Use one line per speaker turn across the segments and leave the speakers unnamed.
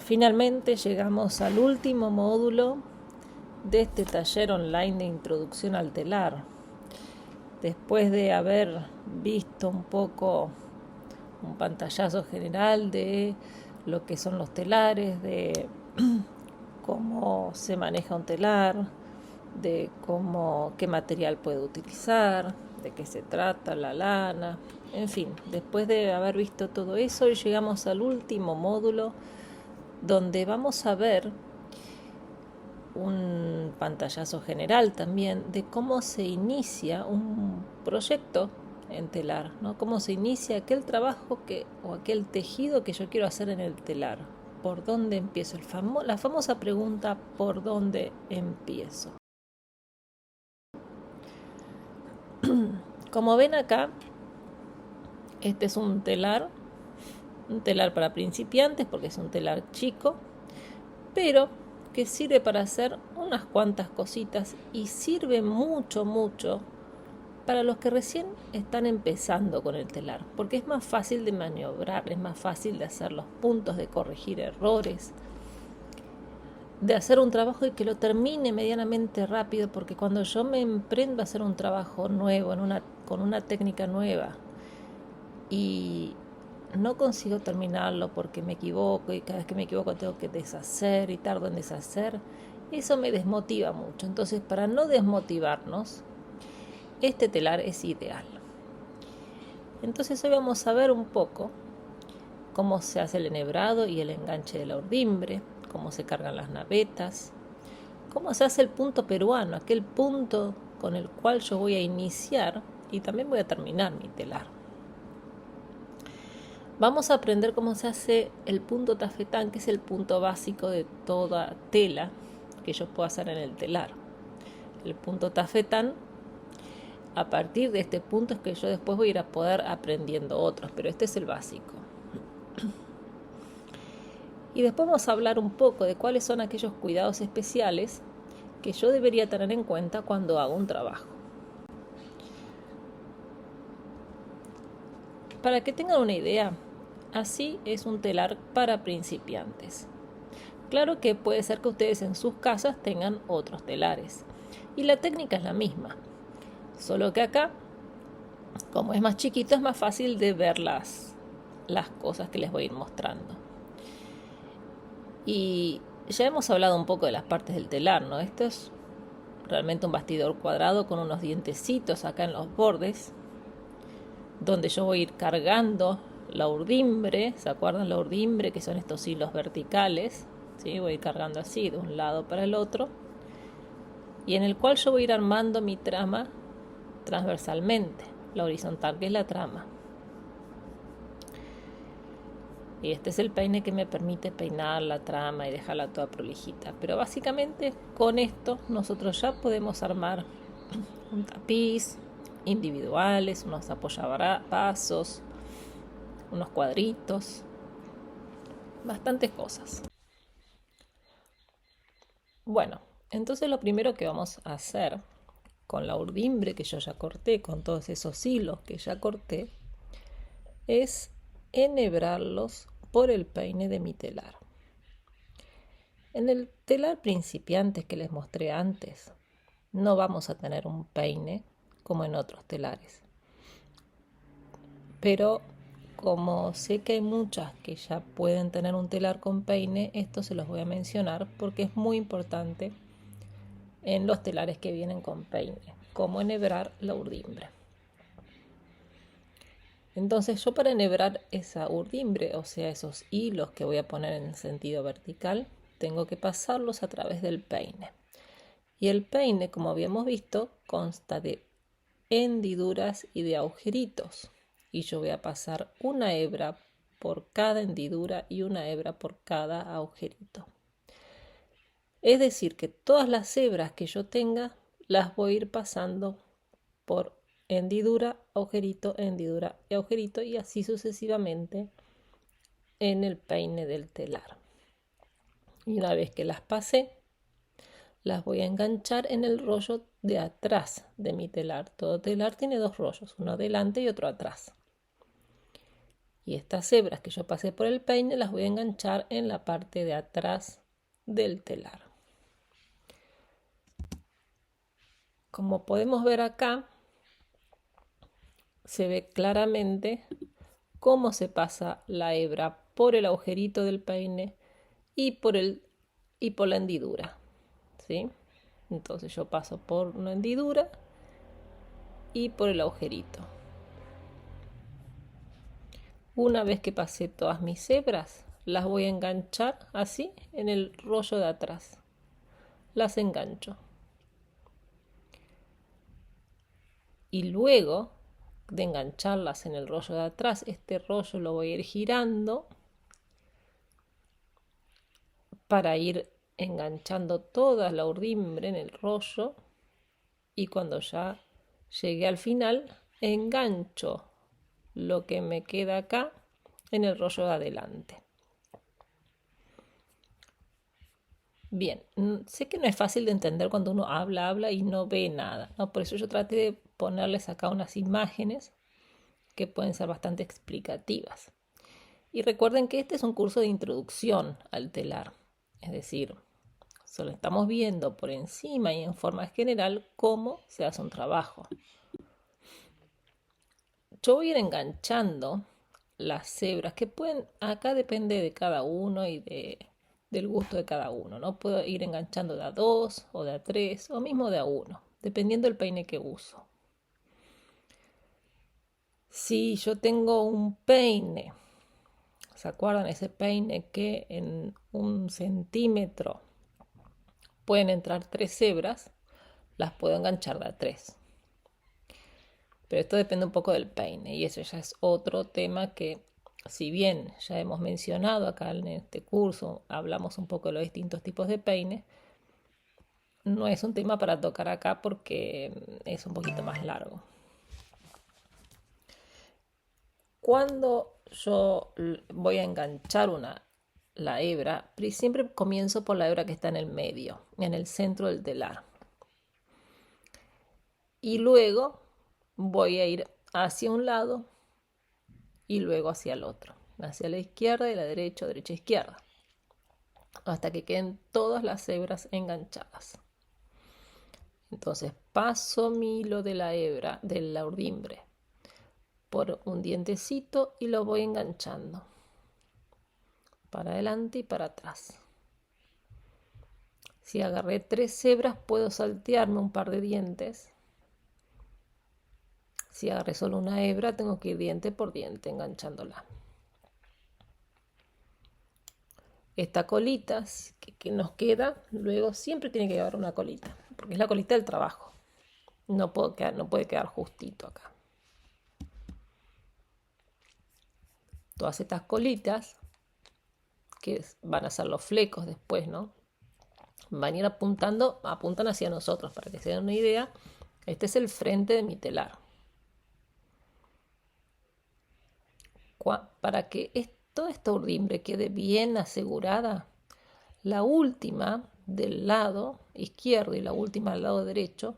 Finalmente llegamos al último módulo de este taller online de introducción al telar. Después de haber visto un poco un pantallazo general de lo que son los telares, de cómo se maneja un telar, de qué material puede utilizar, de qué se trata, la lana, en fin, después de haber visto todo eso, hoy llegamos al último módulo donde vamos a ver un pantallazo general también de cómo se inicia un proyecto en telar, ¿no? Cómo se inicia aquel trabajo o aquel tejido que yo quiero hacer en el telar. ¿Por dónde empiezo? La famosa pregunta, ¿por dónde empiezo? Como ven acá, este es un telar para principiantes porque es un telar chico, pero que sirve para hacer unas cuantas cositas y sirve mucho para los que recién están empezando con el telar, porque es más fácil de maniobrar, es más fácil de hacer los puntos, de corregir errores, de hacer un trabajo y que lo termine medianamente rápido, porque cuando yo me emprendo a hacer un trabajo nuevo, con una técnica nueva, y no consigo terminarlo porque me equivoco y cada vez que me equivoco tengo que deshacer y tardo en deshacer, eso me desmotiva mucho. Entonces, para no desmotivarnos, este telar es ideal. Entonces hoy vamos a ver un poco cómo se hace el enhebrado y el enganche de la urdimbre, cómo se cargan las navetas, cómo se hace el punto peruano, aquel punto con el cual yo voy a iniciar y también voy a terminar mi telar. Vamos a aprender cómo se hace el punto tafetán, que es el punto básico de toda tela que yo puedo hacer en el telar. El punto tafetán, a partir de este punto es que yo después voy a ir a poder aprendiendo otros, pero este es el básico. Y después vamos a hablar un poco de cuáles son aquellos cuidados especiales que yo debería tener en cuenta cuando hago un trabajo. Para que tengan una idea, así es un telar para principiantes. Claro que puede ser que ustedes en sus casas tengan otros telares y la técnica es la misma, solo que acá, como es más chiquito, es más fácil de ver las cosas que les voy a ir mostrando. Y ya hemos hablado un poco de las partes del telar, ¿no? Esto es realmente un bastidor cuadrado con unos dientecitos acá en los bordes, donde yo voy a ir cargando la urdimbre. ¿Se acuerdan la urdimbre? Que son estos hilos verticales, ¿sí? Voy a ir cargando así de un lado para el otro, y en el cual yo voy a ir armando mi trama transversalmente, la horizontal que es la trama. Y este es el peine que me permite peinar la trama y dejarla toda prolijita. Pero básicamente con esto nosotros ya podemos armar un tapiz, individuales, unos apoyabrazos, unos cuadritos, bastantes cosas. Bueno, entonces lo primero que vamos a hacer con la urdimbre que yo ya corté, con todos esos hilos que ya corté, es enhebrarlos por el peine de mi telar. En el telar principiantes que les mostré antes, no vamos a tener un peine como en otros telares. Pero como sé que hay muchas que ya pueden tener un telar con peine, esto se los voy a mencionar porque es muy importante en los telares que vienen con peine, como enhebrar la urdimbre. Entonces yo para enhebrar esa urdimbre, o sea esos hilos que voy a poner en el sentido vertical, tengo que pasarlos a través del peine. Y el peine, como habíamos visto, consta de hendiduras y de agujeritos. Y yo voy a pasar una hebra por cada hendidura y una hebra por cada agujerito. Es decir, que todas las hebras que yo tenga las voy a ir pasando por hendidura, agujerito, hendidura y agujerito, y así sucesivamente en el peine del telar. Y una vez que las pasé, las voy a enganchar en el rollo de atrás de mi telar. Todo telar tiene dos rollos, uno adelante y otro atrás. Y estas hebras que yo pasé por el peine las voy a enganchar en la parte de atrás del telar. Como podemos ver acá, se ve claramente cómo se pasa la hebra por el agujerito del peine y por la hendidura, ¿sí? Entonces yo paso por una hendidura y por el agujerito. Una vez que pasé todas mis hebras, las voy a enganchar así en el rollo de atrás. Las engancho. Y luego de engancharlas en el rollo de atrás, este rollo lo voy a ir girando para ir enganchando toda la urdimbre en el rollo, y cuando ya llegué al final engancho lo que me queda acá en el rollo de adelante. Bien, sé que no es fácil de entender cuando uno habla y no ve nada, ¿no? Por eso yo traté de ponerles acá unas imágenes que pueden ser bastante explicativas. Y recuerden que este es un curso de introducción al telar, es decir, solo estamos viendo por encima y en forma general cómo se hace un trabajo. Yo voy a ir enganchando las hebras que pueden, acá depende de cada uno y del gusto de cada uno, ¿no? Puedo ir enganchando de a 2 o de a 3 o mismo de a 1, dependiendo del peine que uso. Si yo tengo un peine, ¿se acuerdan? Ese peine que en 1 centímetro pueden entrar 3 hebras, las puedo enganchar de a 3. Pero esto depende un poco del peine y eso ya es otro tema que, si bien ya hemos mencionado acá en este curso, hablamos un poco de los distintos tipos de peines, no es un tema para tocar acá porque es un poquito más largo. Cuando yo voy a enganchar la hebra, siempre comienzo por la hebra que está en el medio, en el centro del telar. Y luego voy a ir hacia un lado y luego hacia el otro, hacia la izquierda y la derecha, derecha, izquierda, hasta que queden todas las hebras enganchadas. Entonces paso mi hilo de la hebra, de la urdimbre, por un dientecito y lo voy enganchando para adelante y para atrás. Si agarré 3 hebras, puedo saltearme un par de dientes. Si agarré solo una hebra, tengo que ir diente por diente enganchándola. Esta colita que nos queda, luego siempre tiene que llevar una colita, porque es la colita del trabajo. No puede quedar justito acá. Todas estas colitas, que van a ser los flecos después, ¿no? Van a ir apuntan hacia nosotros, para que se den una idea. Este es el frente de mi telar. Para que toda esta urdimbre quede bien asegurada, la última del lado izquierdo y la última del lado derecho,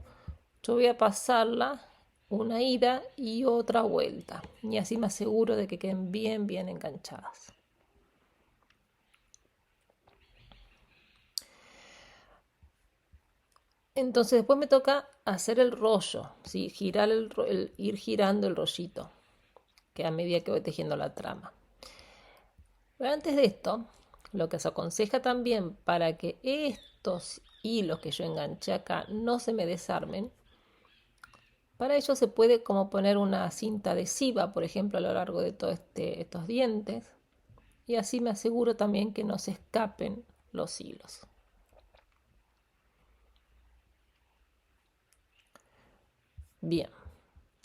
yo voy a pasarla una ida y otra vuelta, y así me aseguro de que queden bien enganchadas. Entonces después me toca hacer el rollo, ¿sí? Ir girando el rollito, que a medida que voy tejiendo la trama. Pero antes de esto, lo que se aconseja también para que estos hilos que yo enganché acá no se me desarmen, para ello se puede como poner una cinta adhesiva, por ejemplo, a lo largo de todos estos dientes, y así me aseguro también que no se escapen los hilos. Bien,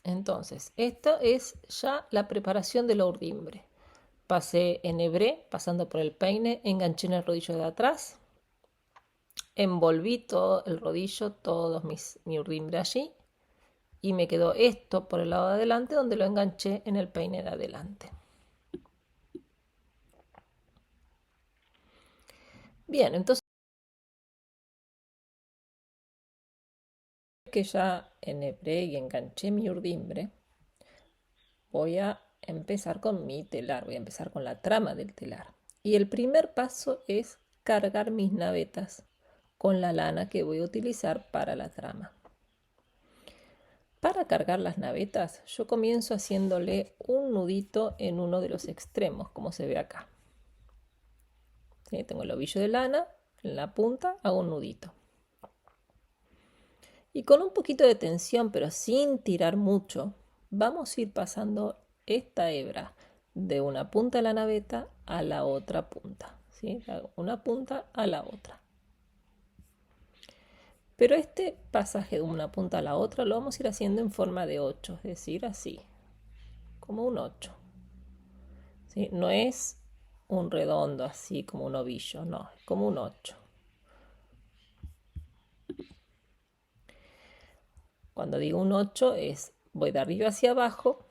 entonces, esto es ya la preparación de la urdimbre. Pasé enhebré, pasando por el peine, enganché en el rodillo de atrás, envolví todo el rodillo, mi urdimbre allí, y me quedó esto por el lado de adelante, donde lo enganché en el peine de adelante. Bien, entonces que ya enhebré y enganché mi urdimbre, voy a empezar con mi telar, voy a empezar con la trama del telar. Y el primer paso es cargar mis navetas con la lana que voy a utilizar para la trama. Para cargar las navetas, yo comienzo haciéndole un nudito en uno de los extremos, como se ve acá. Tengo el ovillo de lana, en la punta hago un nudito. Y con un poquito de tensión, pero sin tirar mucho, vamos a ir pasando esta hebra de una punta de la naveta a la otra punta. ¿Sí? Una punta a la otra. Pero este pasaje de una punta a la otra lo vamos a ir haciendo en forma de 8, es decir, así, como un 8. ¿Sí? No es un redondo así como un ovillo, no, es como un 8. Cuando digo un 8 es voy de arriba hacia abajo,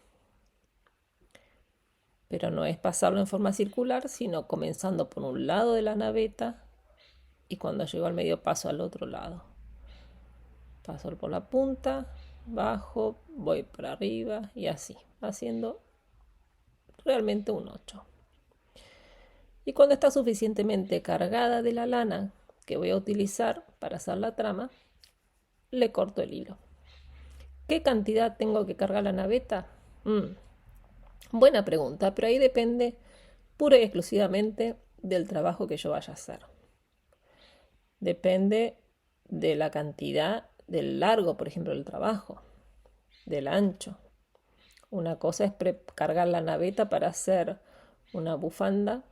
pero no es pasarlo en forma circular, sino comenzando por un lado de la naveta y cuando llego al medio paso al otro lado. Paso por la punta, bajo, voy para arriba y así, haciendo realmente un 8. Y cuando está suficientemente cargada de la lana que voy a utilizar para hacer la trama, le corto el hilo. ¿Qué cantidad tengo que cargar la naveta? Buena pregunta, pero ahí depende pura y exclusivamente del trabajo que yo vaya a hacer. Depende de la cantidad, del largo, por ejemplo, del trabajo, del ancho. Una cosa es cargar la naveta para hacer una bufanda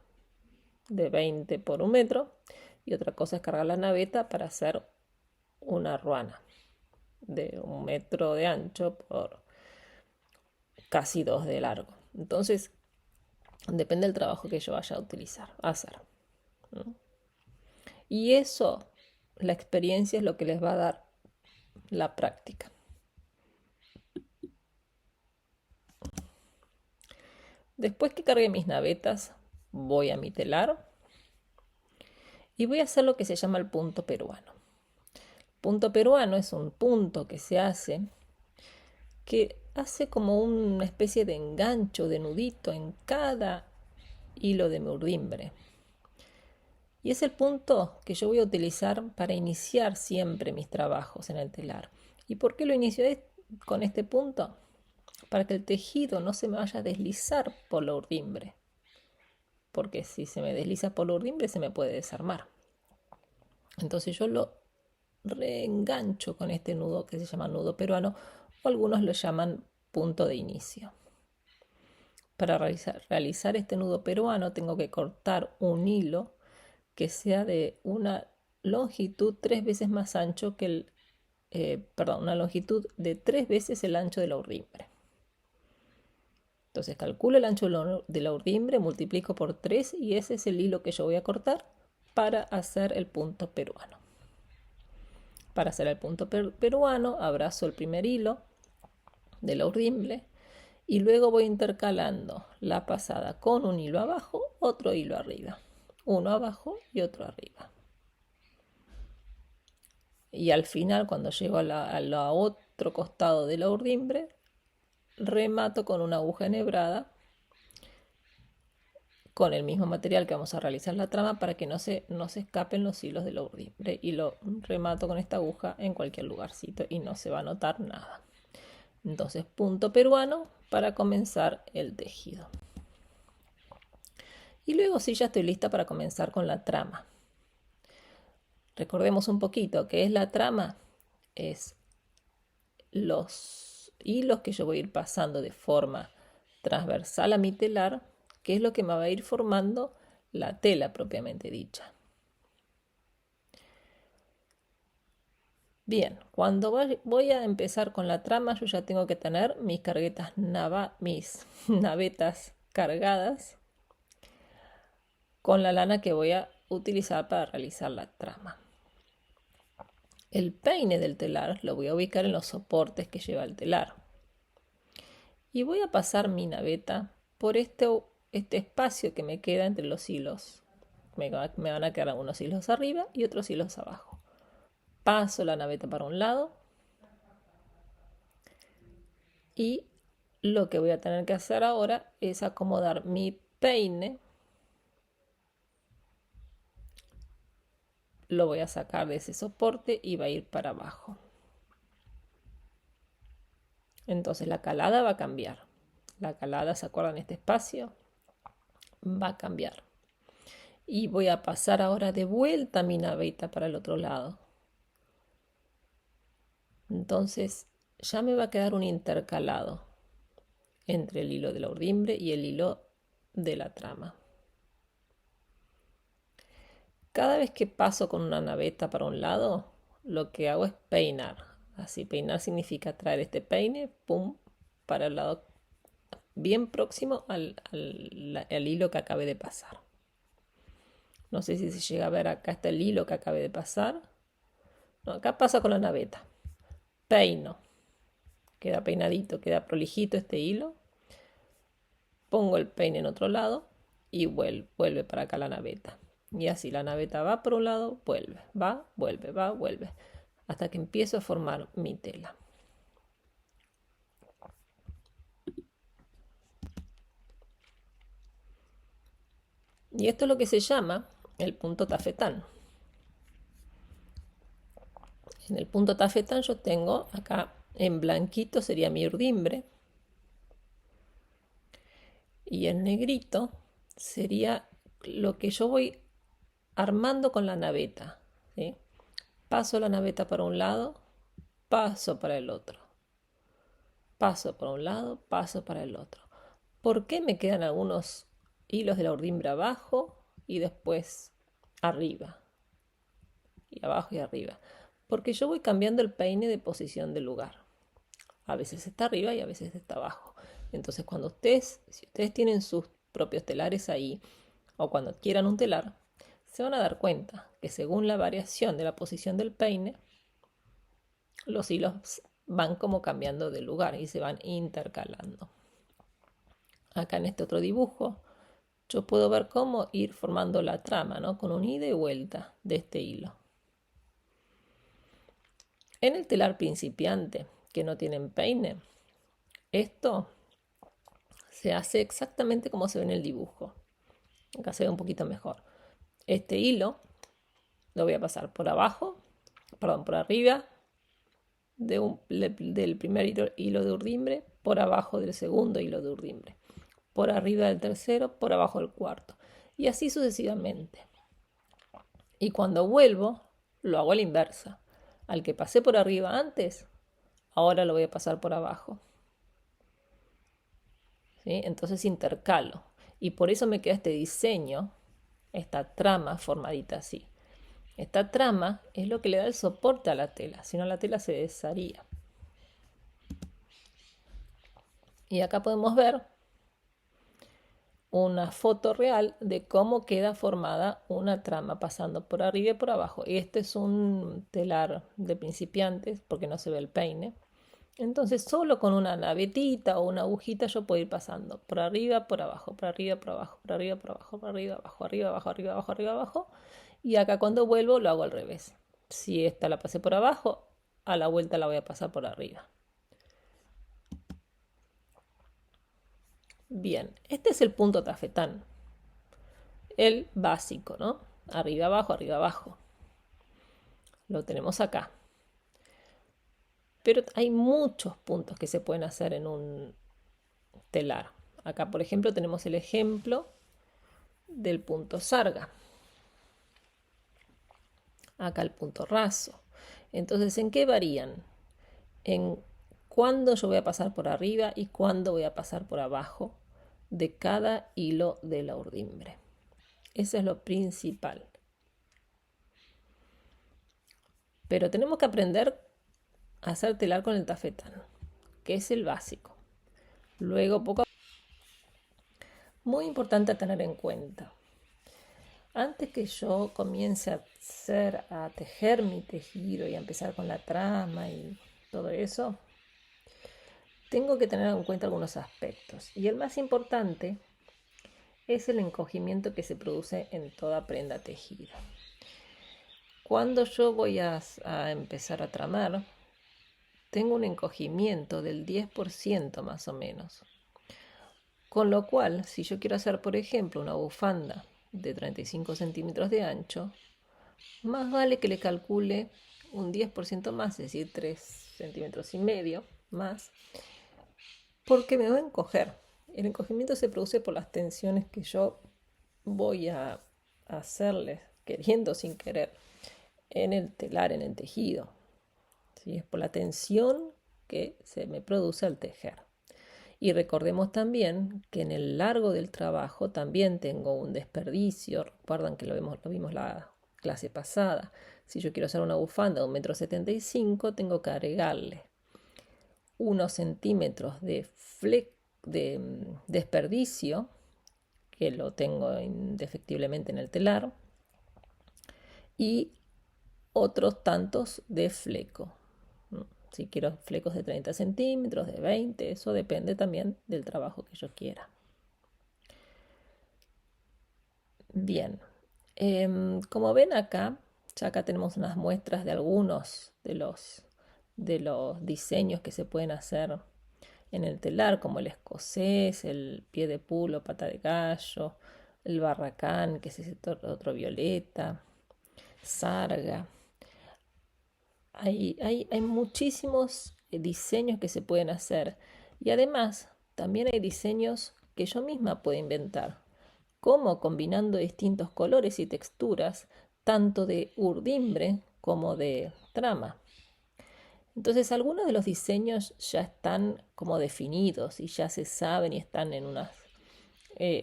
de 20 por 1 metro y otra cosa es cargar la naveta para hacer una ruana de 1 metro de ancho por casi 2 de largo. Entonces, depende del trabajo que yo vaya a utilizar, a hacer. ¿No? Y eso, la experiencia es lo que les va a dar la práctica. Después que cargue mis navetas, voy a mi telar y voy a hacer lo que se llama el punto peruano. Punto peruano es un punto que se hace como una especie de engancho, de nudito en cada hilo de mi urdimbre. Y es el punto que yo voy a utilizar para iniciar siempre mis trabajos en el telar. ¿Y por qué lo inicio con este punto? Para que el tejido no se me vaya a deslizar por la urdimbre. Porque si se me desliza por la urdimbre se me puede desarmar. Entonces yo lo reengancho con este nudo que se llama nudo peruano o algunos lo llaman punto de inicio. Para realizar este nudo peruano tengo que cortar un hilo que sea de una longitud 3 veces más ancho que una longitud de 3 veces el ancho de la urdimbre. Entonces calculo el ancho de la urdimbre, multiplico por 3 y ese es el hilo que yo voy a cortar para hacer el punto peruano. Para hacer el punto peruano abrazo el primer hilo de la urdimbre y luego voy intercalando la pasada con un hilo abajo, otro hilo arriba, uno abajo y otro arriba. Y al final, cuando llego al otro costado de la urdimbre, remato con una aguja enhebrada con el mismo material que vamos a realizar la trama para que no se escapen los hilos de la urdimbre, y lo remato con esta aguja en cualquier lugarcito y no se va a notar nada. Entonces, punto peruano para comenzar el tejido. Y luego sí, ya estoy lista para comenzar con la trama. Recordemos un poquito qué es la trama. Es los hilos que yo voy a ir pasando de forma transversal a mi telar, que es lo que me va a ir formando la tela propiamente dicha. Bien, cuando voy a empezar con la trama, yo ya tengo que tener mis navetas cargadas con la lana que voy a utilizar para realizar la trama. El peine del telar lo voy a ubicar en los soportes que lleva el telar. Y voy a pasar mi naveta por este espacio que me queda entre los hilos. Me van a quedar unos hilos arriba y otros hilos abajo. Paso la naveta para un lado y lo que voy a tener que hacer ahora es acomodar mi peine. Lo voy a sacar de ese soporte y va a ir para abajo. Entonces la calada va a cambiar. La calada, ¿se acuerdan? Este espacio va a cambiar. Y voy a pasar ahora de vuelta mi naveta para el otro lado. Entonces ya me va a quedar un intercalado entre el hilo de la urdimbre y el hilo de la trama. Cada vez que paso con una naveta para un lado, lo que hago es peinar. Así, peinar significa traer este peine, pum, para el lado bien próximo al hilo que acabé de pasar. No sé si se llega a ver, acá está el hilo que acabé de pasar. No, acá pasa con la naveta. Peino. Queda peinadito, queda prolijito este hilo. Pongo el peine en otro lado y vuelve para acá la naveta. Y así la naveta va por un lado, vuelve, va, vuelve, va, vuelve. Hasta que empiezo a formar mi tela. Y esto es lo que se llama el punto tafetán. En el punto tafetán yo tengo acá en blanquito sería mi urdimbre. Y en negrito sería lo que yo voy armando con la naveta. ¿Sí? Paso la naveta para un lado, paso para el otro. Paso para un lado, paso para el otro. ¿Por qué me quedan algunos hilos de la urdimbre abajo y después arriba? Y abajo y arriba. Porque yo voy cambiando el peine de posición de lugar. A veces está arriba y a veces está abajo. Entonces si ustedes tienen sus propios telares ahí, o cuando quieran un telar, se van a dar cuenta que según la variación de la posición del peine, los hilos van como cambiando de lugar y se van intercalando. Acá en este otro dibujo, yo puedo ver cómo ir formando la trama, ¿no? Con un ida y vuelta de este hilo. En el telar principiante, que no tienen peine, esto se hace exactamente como se ve en el dibujo. Acá se ve un poquito mejor. Este hilo lo voy a pasar por abajo, perdón, por arriba del primer hilo de urdimbre, por abajo del segundo hilo de urdimbre, por arriba del tercero, por abajo del cuarto, y así sucesivamente. Y cuando vuelvo, lo hago a la inversa. Al que pasé por arriba antes, ahora lo voy a pasar por abajo. ¿Sí? Entonces intercalo. Y por eso me queda este diseño, esta trama formadita así. Esta trama es lo que le da el soporte a la tela, si no la tela se desharía. Y acá podemos ver una foto real de cómo queda formada una trama pasando por arriba y por abajo. Y este es un telar de principiantes porque no se ve el peine. Entonces solo con una navetita o una agujita yo puedo ir pasando por arriba, por abajo, por arriba, por abajo, por arriba, por abajo, por arriba, abajo, arriba, abajo, arriba, abajo, arriba, abajo. Y acá cuando vuelvo lo hago al revés. Si esta la pasé por abajo, a la vuelta la voy a pasar por arriba. Bien, este es el punto tafetán. El básico, ¿no? Arriba, abajo, arriba, abajo. Lo tenemos acá. Pero hay muchos puntos que se pueden hacer en un telar. Acá, por ejemplo, tenemos el ejemplo del punto sarga. Acá el punto raso. Entonces, ¿en qué varían? En cuándo yo voy a pasar por arriba y cuándo voy a pasar por abajo de cada hilo de la urdimbre. Eso es lo principal. Pero tenemos que aprender a hacer telar con el tafetán, que es el básico. Luego, muy importante a tener en cuenta. Antes que yo comience a tejer mi tejido y a empezar con la trama y todo eso, tengo que tener en cuenta algunos aspectos. Y el más importante es el encogimiento que se produce en toda prenda tejida. Cuando yo voy a empezar a tramar, tengo un encogimiento del 10% más o menos. Con lo cual, si yo quiero hacer, por ejemplo, una bufanda de 35 centímetros de ancho, más vale que le calcule un 10% más, es decir, 3,5 centímetros más, porque me va a encoger. El encogimiento se produce por las tensiones que yo voy a hacerle, queriendo sin querer, en el telar, en el tejido. ¿Sí? Es por la tensión que se me produce al tejer. Y recordemos también que en el largo del trabajo también tengo un desperdicio. Recuerdan que lo vimos la clase pasada. Si yo quiero hacer una bufanda de 1,75 m, tengo que agregarle unos centímetros de desperdicio, que lo tengo indefectiblemente en el telar, y otros tantos de fleco. Si quiero flecos de 30 centímetros, de 20, eso depende también del trabajo que yo quiera. Bien, como ven acá, ya acá tenemos unas muestras de algunos de los diseños que se pueden hacer en el telar, como el escocés, el pie de pulo, pata de gallo, el barracán, que es ese otro violeta, sarga. Hay muchísimos diseños que se pueden hacer, y además también hay diseños que yo misma puedo inventar, como combinando distintos colores y texturas, tanto de urdimbre como de trama. Entonces algunos de los diseños ya están como definidos y ya se saben y están en unos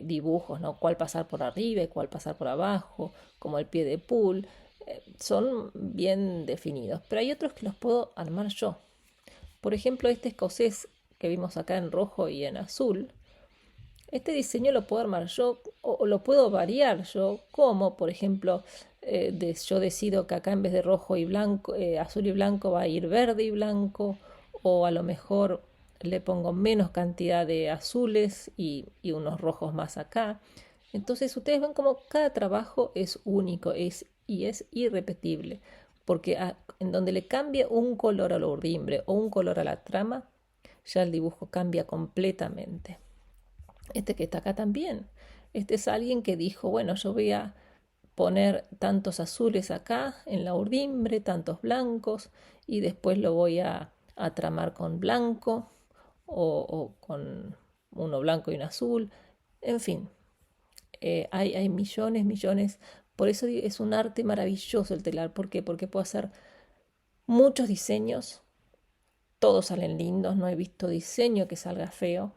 dibujos, ¿no? Cuál pasar por arriba y cuál pasar por abajo, como el pie de pool. Son bien definidos, pero hay otros que los puedo armar yo. Por ejemplo, este escocés que vimos acá en rojo y en azul, este diseño lo puedo armar yo o lo puedo variar yo, como por ejemplo, yo decido que acá en vez de rojo y blanco, azul y blanco va a ir verde y blanco, o a lo mejor le pongo menos cantidad de azules y unos rojos más acá. Entonces ustedes ven como cada trabajo es único y es irrepetible, porque en donde le cambia un color al urdimbre o un color a la trama, ya el dibujo cambia completamente. Este que está acá también. Este es alguien que dijo, bueno, yo voy a poner tantos azules acá en la urdimbre, tantos blancos, y después lo voy a tramar con blanco o con uno blanco y un azul. En fin, hay millones. Por eso es un arte maravilloso el telar. ¿Por qué? Porque puedo hacer muchos diseños. Todos salen lindos. No he visto diseño que salga feo.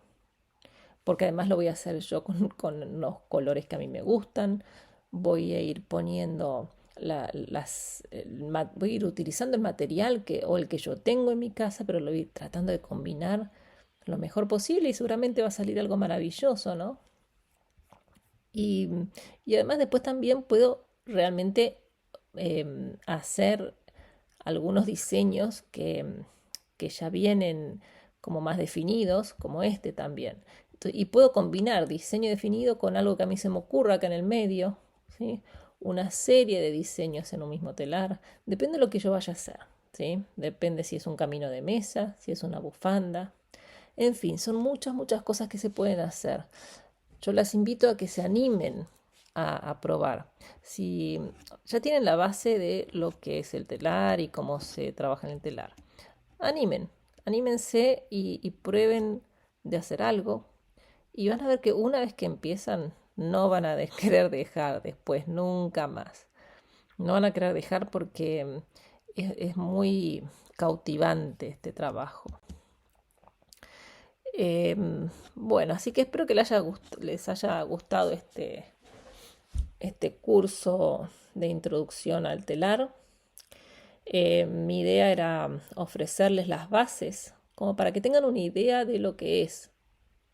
Porque además lo voy a hacer yo con los colores que a mí me gustan. Voy a ir poniendo voy a ir utilizando el material o el que yo tengo en mi casa, pero lo voy a ir tratando de combinar lo mejor posible y seguramente va a salir algo maravilloso, ¿no? Y, y además después también puedo realmente hacer algunos diseños que ya vienen como más definidos, como este también. Y puedo combinar diseño definido con algo que a mí se me ocurra acá en el medio, ¿sí? Una serie de diseños en un mismo telar. Depende de lo que yo vaya a hacer, ¿sí? Depende si es un camino de mesa, si es una bufanda. En fin, son muchas cosas que se pueden hacer. Yo las invito a que se animen a probar. Si ya tienen la base de lo que es el telar y cómo se trabaja en el telar, anímense y prueben de hacer algo. Y van a ver que una vez que empiezan, no van a querer dejar después, nunca más. No van a querer dejar porque es muy cautivante este trabajo. Bueno, así que espero que les haya gustado este curso de introducción al telar. Mi idea era ofrecerles las bases como para que tengan una idea de lo que es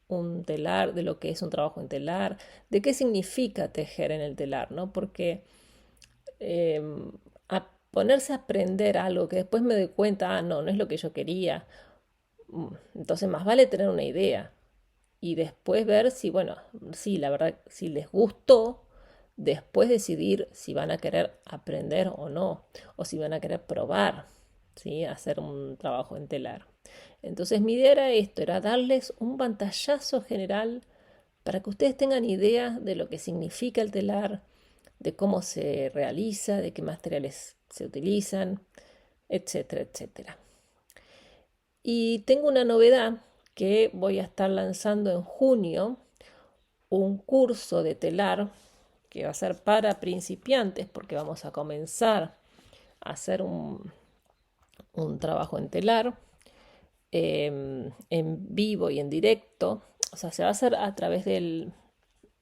un telar, de lo que es un trabajo en telar, de qué significa tejer en el telar, ¿no? Porque a ponerse a aprender algo que después me doy cuenta, no es lo que yo quería, entonces más vale tener una idea y después ver si, bueno, sí, la verdad, si les gustó, después decidir si van a querer aprender o no, o si van a querer probar. ¿sí? Hacer un trabajo en telar. Entonces mi idea era esto, era darles un pantallazo general para que ustedes tengan idea de lo que significa el telar, de cómo se realiza, de qué materiales se utilizan, etcétera, etcétera. Y tengo una novedad que voy a estar lanzando en junio, un curso de telar que va a ser para principiantes porque vamos a comenzar a hacer un trabajo en telar en vivo y en directo. O sea, se va a hacer a través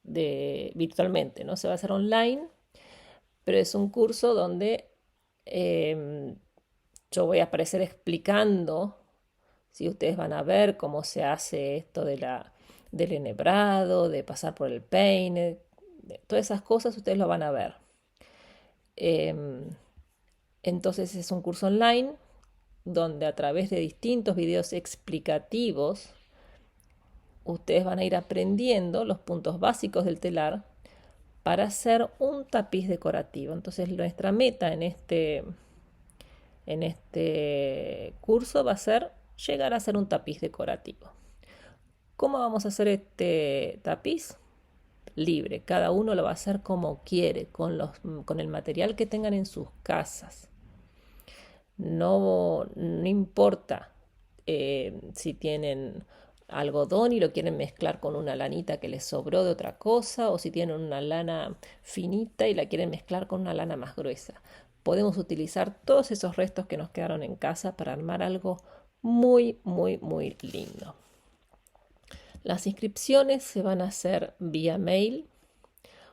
virtualmente, ¿no? Se va a hacer online, pero es un curso donde yo voy a aparecer explicando, si ustedes van a ver cómo se hace esto del enhebrado, de pasar por el peine, todas esas cosas ustedes lo van a ver. Entonces es un curso online donde a través de distintos videos explicativos ustedes van a ir aprendiendo los puntos básicos del telar para hacer un tapiz decorativo. Entonces nuestra meta en este curso va a ser llegar a hacer un tapiz decorativo. ¿Cómo vamos a hacer este tapiz? Libre, cada uno lo va a hacer como quiere, con el material que tengan en sus casas. No importa si tienen algodón y lo quieren mezclar con una lanita que les sobró de otra cosa, o si tienen una lana finita y la quieren mezclar con una lana más gruesa. Podemos utilizar todos esos restos que nos quedaron en casa para armar algo muy, muy, muy lindo. Las inscripciones se van a hacer vía mail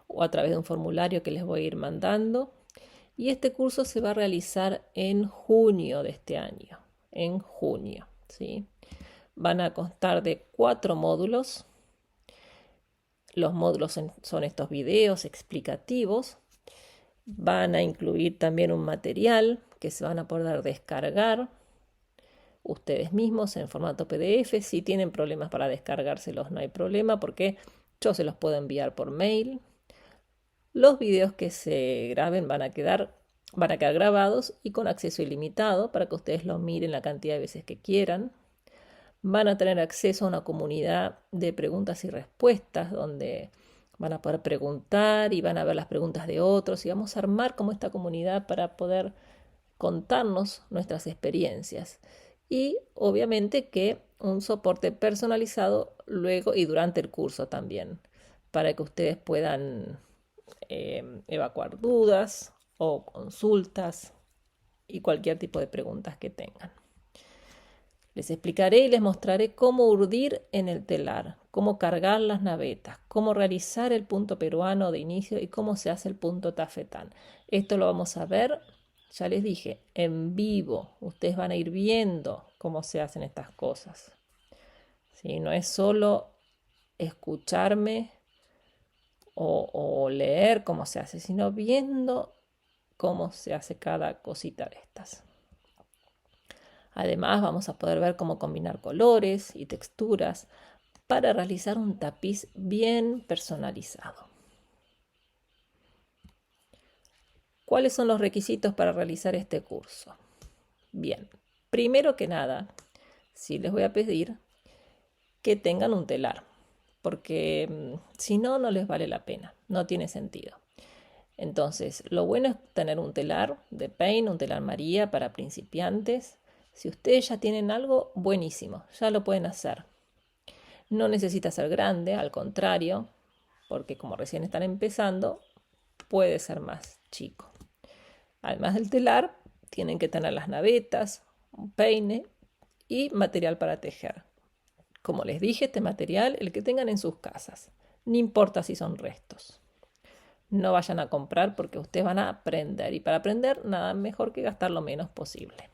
o a través de un formulario que les voy a ir mandando. Y este curso se va a realizar en junio de este año. En junio, ¿sí? Van a constar de 4 módulos. Los módulos son estos videos explicativos. Van a incluir también un material que se van a poder descargar ustedes mismos en formato PDF. Si tienen problemas para descargárselos, no hay problema porque yo se los puedo enviar por mail. Los videos que se graben van a quedar grabados y con acceso ilimitado para que ustedes los miren la cantidad de veces que quieran. Van a tener acceso a una comunidad de preguntas y respuestas donde van a poder preguntar y van a ver las preguntas de otros y vamos a armar como esta comunidad para poder contarnos nuestras experiencias. Y obviamente que un soporte personalizado luego y durante el curso también, para que ustedes puedan evacuar dudas o consultas y cualquier tipo de preguntas que tengan. Les explicaré y les mostraré cómo urdir en el telar, cómo cargar las navetas, cómo realizar el punto peruano de inicio y cómo se hace el punto tafetán. Esto lo vamos a ver, ya les dije, en vivo. Ustedes van a ir viendo cómo se hacen estas cosas. ¿Sí? No es solo escucharme o leer cómo se hace, sino viendo cómo se hace cada cosita de estas. Además vamos a poder ver cómo combinar colores y texturas para realizar un tapiz bien personalizado. ¿Cuáles son los requisitos para realizar este curso? Bien, primero que nada, sí les voy a pedir que tengan un telar, porque si no, no les vale la pena, no tiene sentido. Entonces, lo bueno es tener un telar de Paint, un telar María para principiantes. Si ustedes ya tienen algo, buenísimo, ya lo pueden hacer. No necesita ser grande, al contrario, porque como recién están empezando, puede ser más chico. Además del telar, tienen que tener las navetas, un peine y material para tejer. Como les dije, este material, el que tengan en sus casas, no importa si son restos. No vayan a comprar porque ustedes van a aprender y para aprender nada mejor que gastar lo menos posible.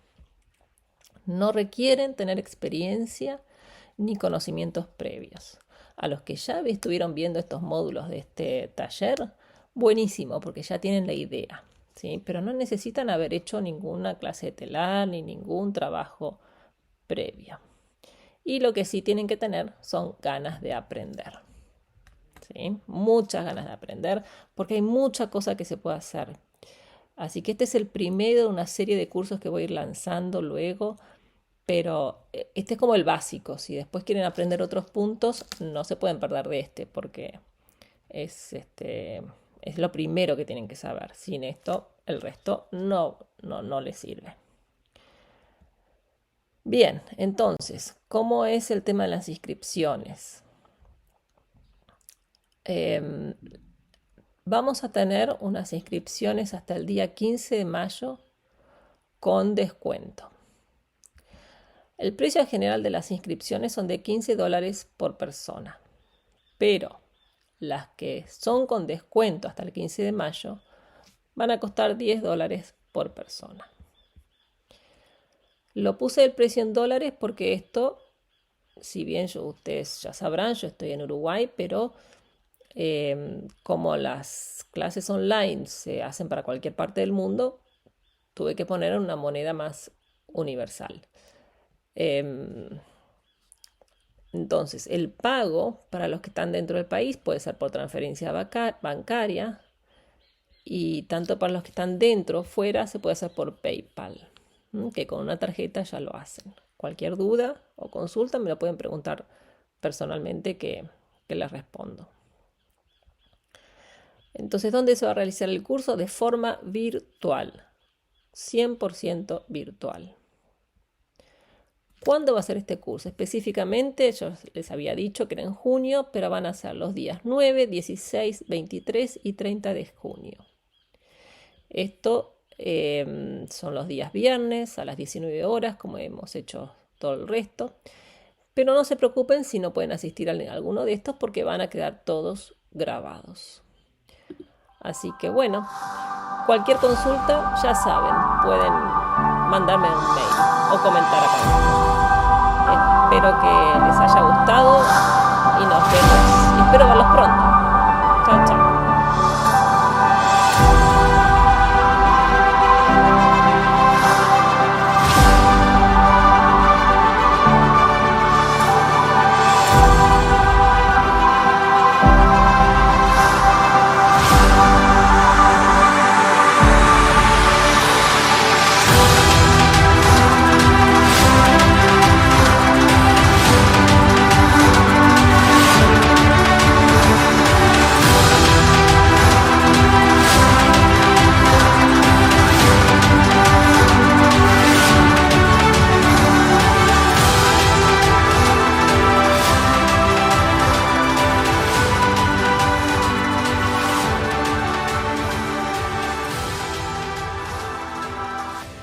No requieren tener experiencia ni conocimientos previos. A los que ya estuvieron viendo estos módulos de este taller, buenísimo porque ya tienen la idea, ¿sí? Pero no necesitan haber hecho ninguna clase de telar ni ningún trabajo previo. Y lo que sí tienen que tener son ganas de aprender. ¿Sí? Muchas ganas de aprender porque hay mucha cosa que se puede hacer. Así que este es el primero de una serie de cursos que voy a ir lanzando luego, pero este es como el básico. Si después quieren aprender otros puntos, no se pueden perder de este, porque es lo primero que tienen que saber. Sin esto, el resto no les sirve. Bien, entonces, ¿cómo es el tema de las inscripciones? Vamos a tener unas inscripciones hasta el día 15 de mayo con descuento. El precio general de las inscripciones son de $15 por persona, pero las que son con descuento hasta el 15 de mayo van a costar $10 por persona. Lo puse el precio en dólares porque esto, si bien ustedes ya sabrán, yo estoy en Uruguay, pero como las clases online se hacen para cualquier parte del mundo, tuve que poner una moneda más universal. Entonces, el pago para los que están dentro del país puede ser por transferencia bancaria, y tanto para los que están dentro o fuera se puede hacer por PayPal, que con una tarjeta ya lo hacen. Cualquier duda o consulta me lo pueden preguntar personalmente que les respondo. Entonces, ¿dónde se va a realizar el curso? De forma virtual, 100% virtual. ¿Cuándo va a ser este curso? Específicamente, yo les había dicho que era en junio, pero van a ser los días 9, 16, 23 y 30 de junio. Esto son los días viernes a las 19 horas, como hemos hecho todo el resto. Pero no se preocupen si no pueden asistir a alguno de estos, porque van a quedar todos grabados. Así que bueno, cualquier consulta, ya saben, pueden mandarme un mail o comentar acá. Espero que les haya gustado y nos vemos. Y espero verlos pronto. Chao, chao.